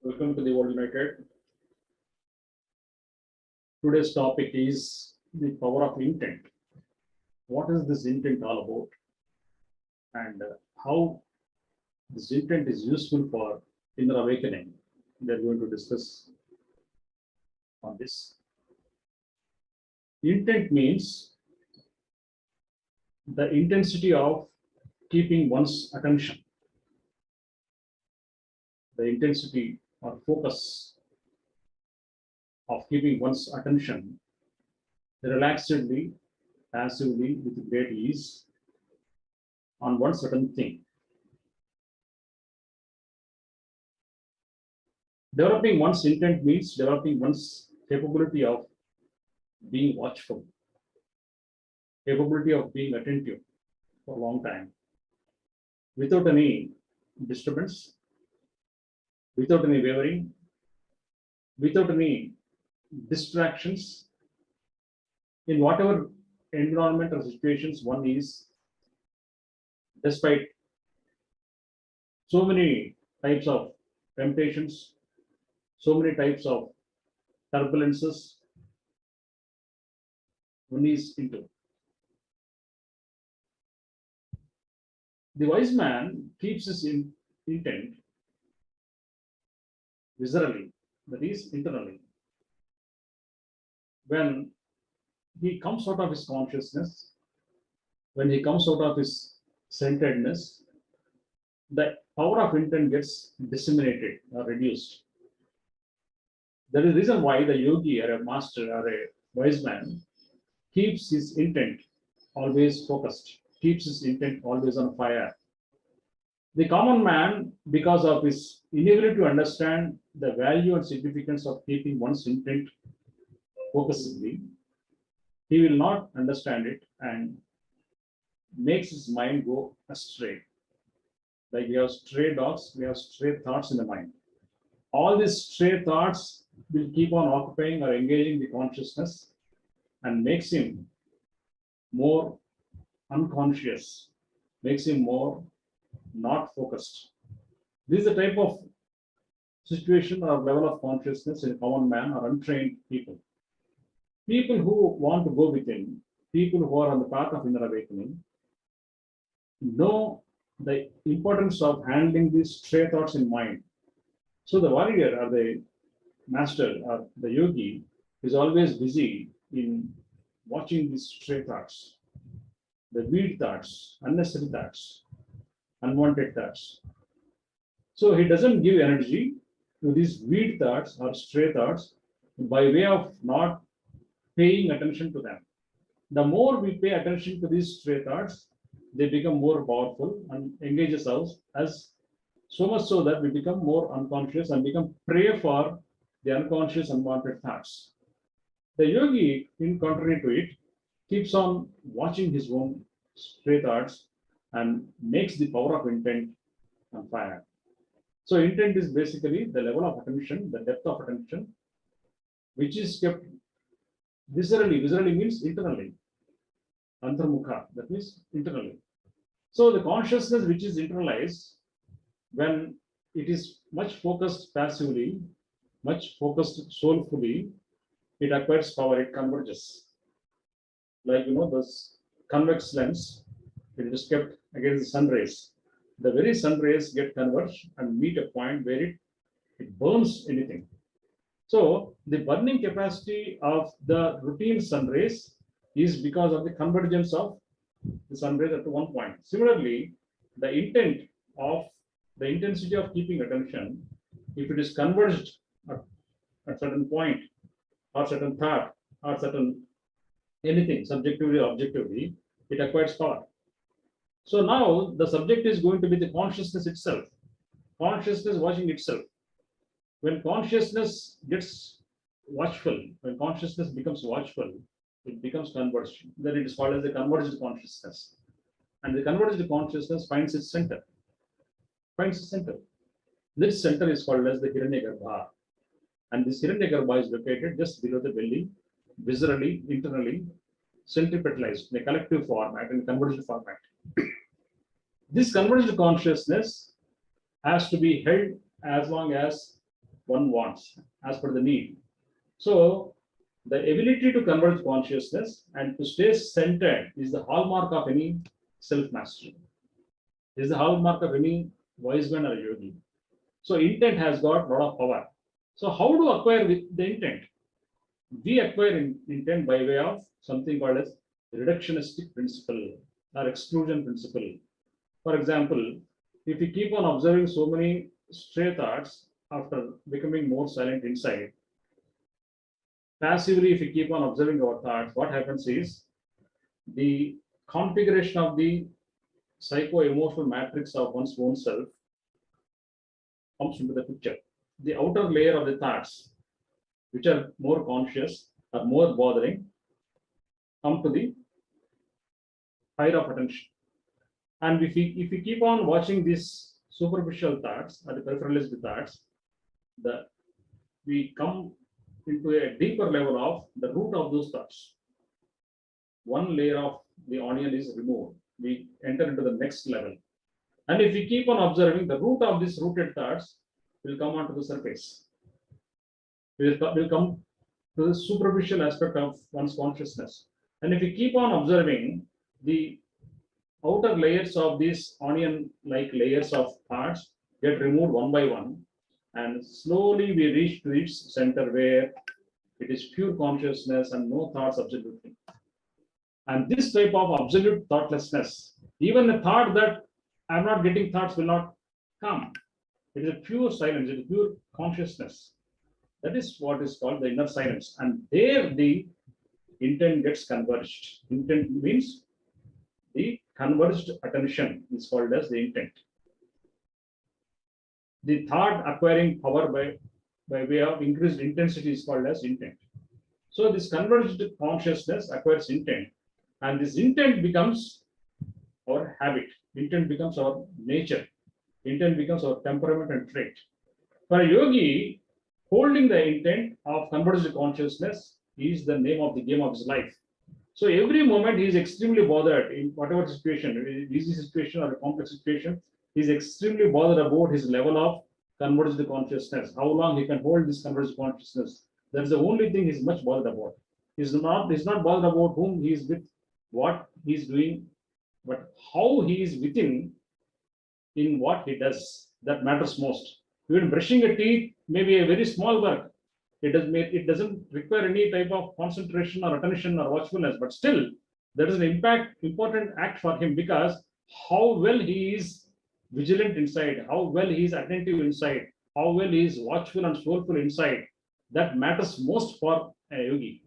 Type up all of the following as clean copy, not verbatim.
Welcome to the World United. Today's topic is the power of intent. What is this intent all about? And how this intent is useful for inner awakening? We are going to discuss on this. Intent means the intensity of keeping one's attention, the intensity or focus of keeping one's attention relaxedly, passively, with great ease on one certain thing. Developing one's intent means developing one's capability of being watchful, capability of being attentive for a long time, without any disturbance, without any wavering, without any distractions, in whatever environment or situations one is, despite so many types of temptations, so many types of turbulences, one is into. The wise man keeps his intent viscerally, that is internally. When he comes out of his consciousness, when he comes out of his centeredness, the power of intent gets disseminated or reduced. That is the reason why the yogi or a master or a wise man keeps his intent always focused, keeps his intent always on fire. The common man, because of his inability to understand the value and significance of keeping one's intent focusedly, he will not understand it and makes his mind go astray. Like we have stray dogs, we have stray thoughts in the mind. All these stray thoughts will keep on occupying or engaging the consciousness and makes him more unconscious, makes him more not focused. This is the type of situation or level of consciousness in a common man or untrained people. People who want to go within, people who are on the path of inner awakening, know the importance of handling these stray thoughts in mind. So the warrior or the master or the yogi is always busy in watching these stray thoughts, the weed thoughts, unnecessary thoughts, unwanted thoughts. So he doesn't give energy to these weed thoughts or stray thoughts by way of not paying attention to them. The more we pay attention to these stray thoughts, they become more powerful and engages us as so much so that we become more unconscious and become prey for the unconscious unwanted thoughts. The yogi, in contrary to it, keeps on watching his own stray thoughts and makes the power of intent on fire. So intent is basically the level of attention, the depth of attention, which is kept viscerally. Viscerally means internally. Antarmukha, that means internally. So the consciousness which is internalized, when it is much focused passively, much focused soulfully, it acquires power, it converges. Like this convex lens, it is kept against the sun rays. The very sun rays get converged and meet a point where it burns anything. So the burning capacity of the routine sun rays is because of the convergence of the sun rays at one point. Similarly, the intent of the intensity of keeping attention, if it is converged at certain point or certain thought or certain anything subjectively or objectively, it acquires power. So now the subject is going to be the consciousness itself, consciousness watching itself. When consciousness gets watchful, when consciousness becomes watchful, it becomes converged. Then it is called as the converged consciousness. And the converged consciousness finds its center. This center is called as the Hiranyagarbha. And this Hiranyagarbha is located just below the belly, viscerally, internally, centripetalized in a collective format, in a converged format. This converged consciousness has to be held as long as one wants as per the need. So the ability to converge consciousness and to stay centered is the hallmark of any self-mastery. Is the hallmark of any wise man or yogi. So intent has got a lot of power. So how to acquire with the intent? We acquire intent by way of something called as reductionistic principle or exclusion principle. For example, if we keep on observing so many stray thoughts after becoming more silent inside, passively, if we keep on observing our thoughts, what happens is the configuration of the psycho-emotional matrix of one's own self comes into the picture. The outer layer of the thoughts, which are more conscious or more bothering, come to the higher of attention. And if we keep on watching these superficial thoughts or the peripheralist thoughts, we come into a deeper level of the root of those thoughts. One layer of the onion is removed. We enter into the next level. And if we keep on observing, the root of these rooted thoughts will come onto the surface. Will come to the superficial aspect of one's consciousness. And if we keep on observing, the outer layers of these onion-like layers of thoughts get removed one by one, and slowly we reach to its center where it is pure consciousness and no thoughts absolutely. And this type of absolute thoughtlessness, even the thought that I'm not getting thoughts will not come. It is a pure silence, it is pure consciousness. That is what is called the inner silence. And there the intent gets converged. Intent means the converged attention is called as the intent. The thought acquiring power by way of increased intensity is called as intent. So this converged consciousness acquires intent, and this intent becomes our habit. Intent becomes our nature. Intent becomes our temperament and trait. For a yogi, holding the intent of converged consciousness is the name of the game of his life. So every moment he is extremely bothered in whatever situation, easy situation or a complex situation, he is extremely bothered about his level of converged consciousness, how long he can hold this converged consciousness. That's the only thing he's much bothered about. He's not bothered about whom he is with, what he's doing, but how he is within in what he does. That matters most. Even brushing a teeth may be a very small work. It doesn't require any type of concentration or attention or watchfulness, but still there is an important act for him, because how well he is vigilant inside, how well he is attentive inside, how well he is watchful and soulful inside, that matters most for a yogi.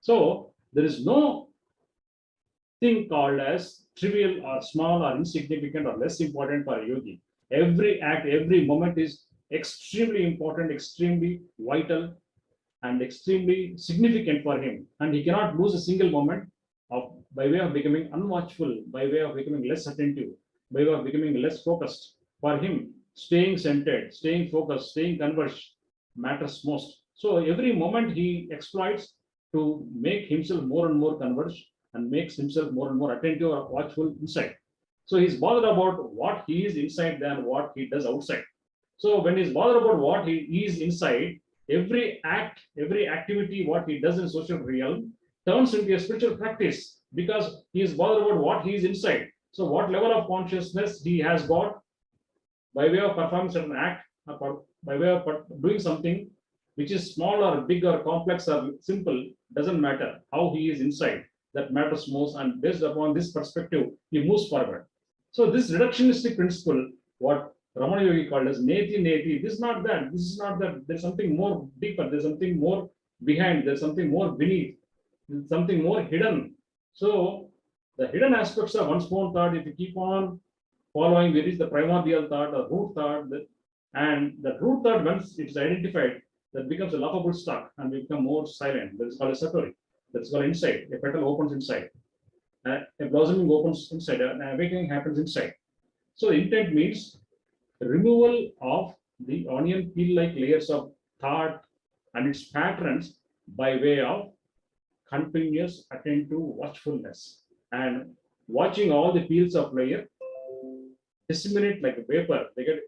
So there is no thing called as trivial or small or insignificant or less important for a yogi. Every act, every moment is extremely important, extremely vital, and extremely significant for him. And he cannot lose a single moment by way of becoming unwatchful, by way of becoming less attentive, by way of becoming less focused. For him, staying centered, staying focused, staying converged matters most. So every moment he exploits to make himself more and more converged and makes himself more and more attentive or watchful inside. So he's bothered about what he is inside than what he does outside. So when he's bothered about what he is inside, every act, every activity, what he does in social realm turns into a spiritual practice, because he is bothered about what he is inside. So what level of consciousness he has got by way of performing certain act, or by way of doing something which is small or big or complex or simple, doesn't matter. How he is inside, that matters most. And based upon this perspective, he moves forward. So this reductionistic principle, what Ramana Yogi called as neti neti, this is not that, this is not that. There's something more deeper, there's something more behind, there's something more beneath, there's something more hidden. So the hidden aspects of one's own thought, if you keep on following, there is the primordial thought or root thought, and the root thought, once it's identified, that becomes a laughable stock and we become more silent. That is called a satori. That's called insight. A petal opens inside. A blossoming opens inside. An awakening happens inside. So intent means removal of the onion peel-like layers of thought and its patterns by way of continuous attentive watchfulness, and watching all the peels of layer disseminate like a vapor. They get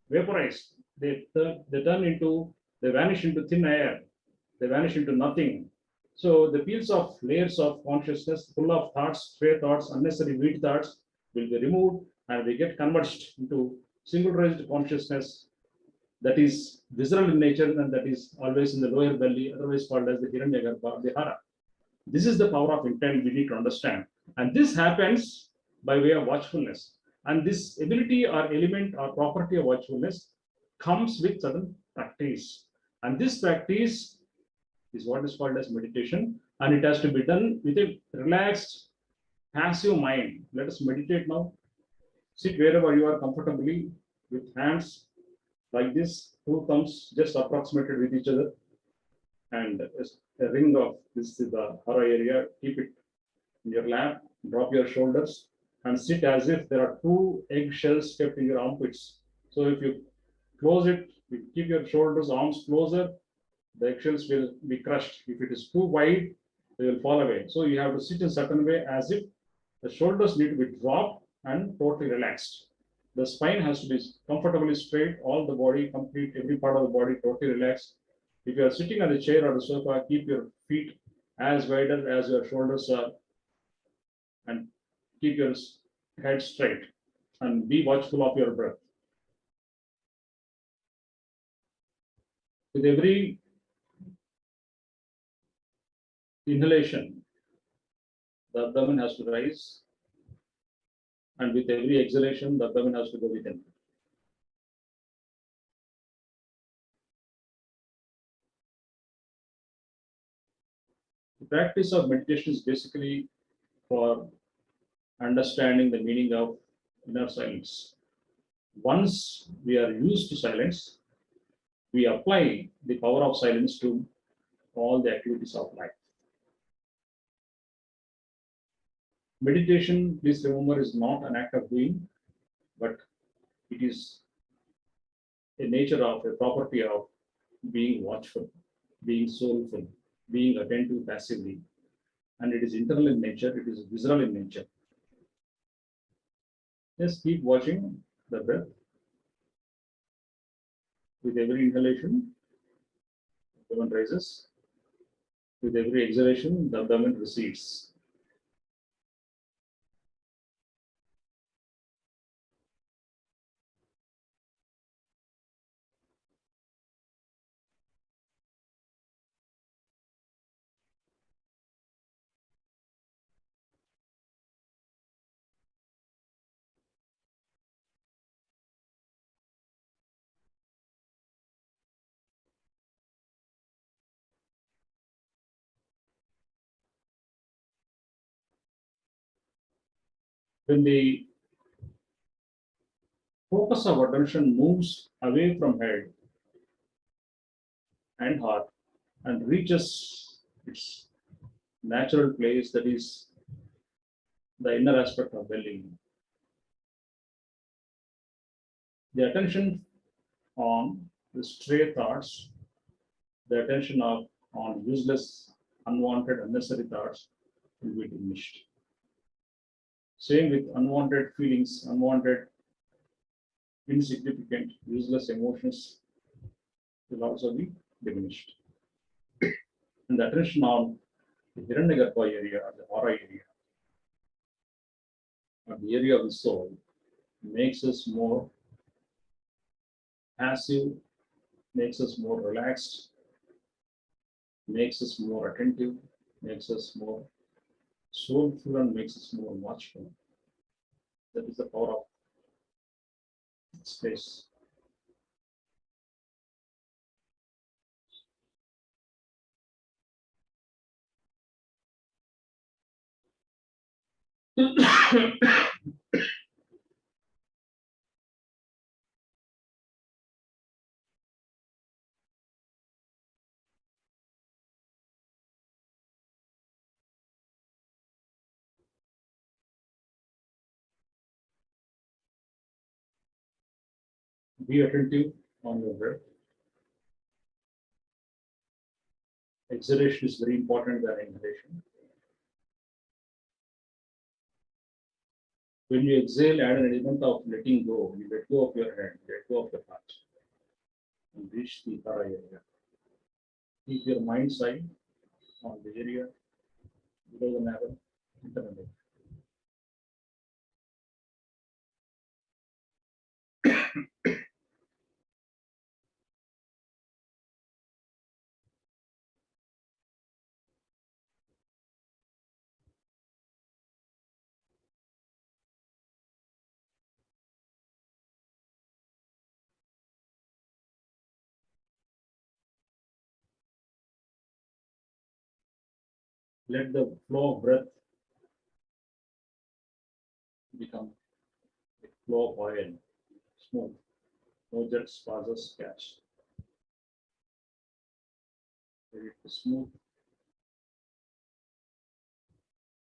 vaporized they vanish into thin air, they vanish into nothing. So the fields of layers of consciousness, full of thoughts, stray thoughts, unnecessary weak thoughts, will be removed, and we get converged into singularized consciousness that is visceral in nature and that is always in the lower belly, otherwise called as the Hiranyagarbha, the Hara. This is the power of intent we need to understand. And this happens by way of watchfulness. And this ability or element or property of watchfulness comes with certain practice. And this practice is what is called as meditation. And it has to be done with a relaxed, passive mind. Let us meditate now. Sit wherever you are comfortably with hands like this, two thumbs just approximated with each other, and a ring of this is the hara area. Keep it in your lap, drop your shoulders, and sit as if there are two eggshells kept in your armpits. So if you close it, you keep your shoulders, arms closer, the eggshells will be crushed. If it is too wide, they will fall away. So you have to sit in a certain way as if the shoulders need to be dropped and totally relaxed. The spine has to be comfortably straight, all the body, complete, every part of the body totally relaxed. If you are sitting on the chair or the sofa, keep your feet as wider as your shoulders are, and keep your head straight, and be watchful of your breath. With every inhalation, the abdomen has to rise, and with every exhalation, the abdomen has to go within. The practice of meditation is basically for understanding the meaning of inner silence. Once we are used to silence, we apply the power of silence to all the activities of life. Meditation, please remember, is not an act of doing, but it is a nature of a property of being watchful, being soulful, being attentive passively. And it is internal in nature, it is visceral in nature. Just keep watching the breath. With every inhalation, the abdomen rises. With every exhalation, the abdomen recedes. When the focus of attention moves away from head and heart and reaches its natural place, that is the inner aspect of belly, the attention on the stray thoughts, the attention on useless, unwanted, unnecessary thoughts will be diminished. Same with unwanted feelings, unwanted, insignificant, useless emotions will also be diminished. And the attention on the Hiranyagarbha area, the Hara area, or the area of the soul, makes us more passive, makes us more relaxed, makes us more attentive, makes us more soulful, and makes us more watchful. That is the power of space. Be attentive on your breath. Exhalation is very important than inhalation. When you exhale, add an element of letting go. You let go of your head, let go of your heart. and reach the thara area. Keep your mind's eye on the area below the navel, internally. Let the flow of breath become a flow of oil, smooth, no jets, pauses, catch. Let it be smooth.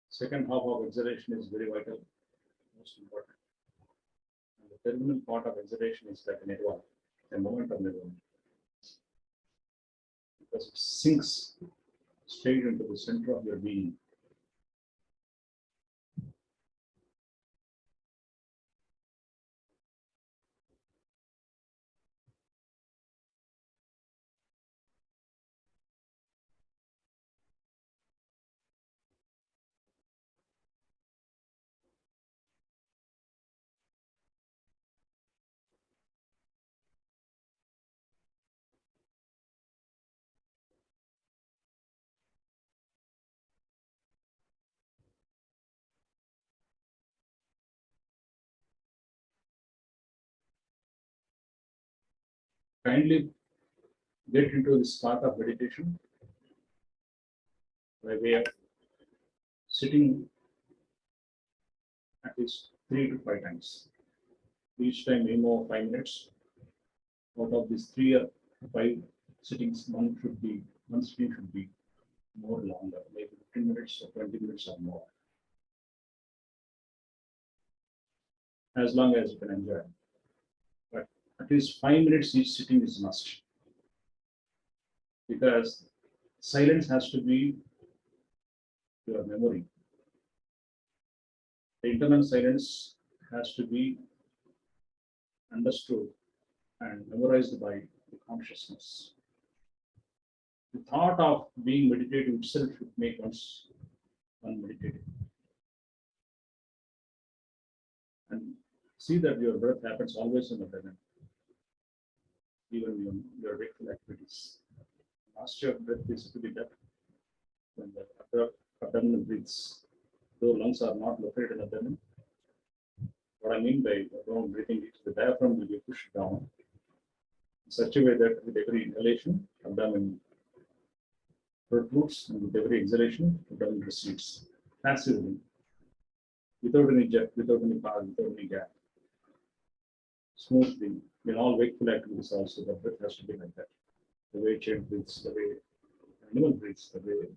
Second half of exhalation is very vital, most important. And the terminal part of exhalation is like a nirvana, a moment of nirvana, because it sinks straight into the center of your being. Kindly get into this part of meditation by way of sitting at least 3 to 5 times. Each time aim of 5 minutes. Out of these 3 or 5 sittings, one sitting should be more longer, maybe 15 minutes or 20 minutes or more, as long as you can enjoy. But at least 5 minutes each sitting is must, because silence has to be your memory. The internal silence has to be understood and memorized by the consciousness. The thought of being meditative itself should make one meditative. And see that your breath happens always in the present, even in your wakeful activities. Master of breath is to be done when the abdominal breathes. Though lungs are not located in the abdomen, what I mean by abdominal breathing is the diaphragm will be pushed down in such a way that with every inhalation, abdomen protrudes, and with every exhalation, abdomen recedes passively, without any jet, without any pause, without any gap. Smoothly, in all wakeful activities also, the breath has to be like that. The way child breathes, the way animal breathes, the way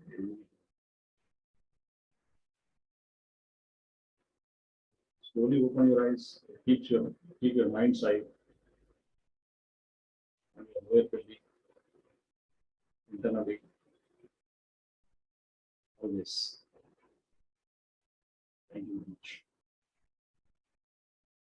slowly open your eyes, keep your mind's eye on your lower belly, internally, always. Thank you very much.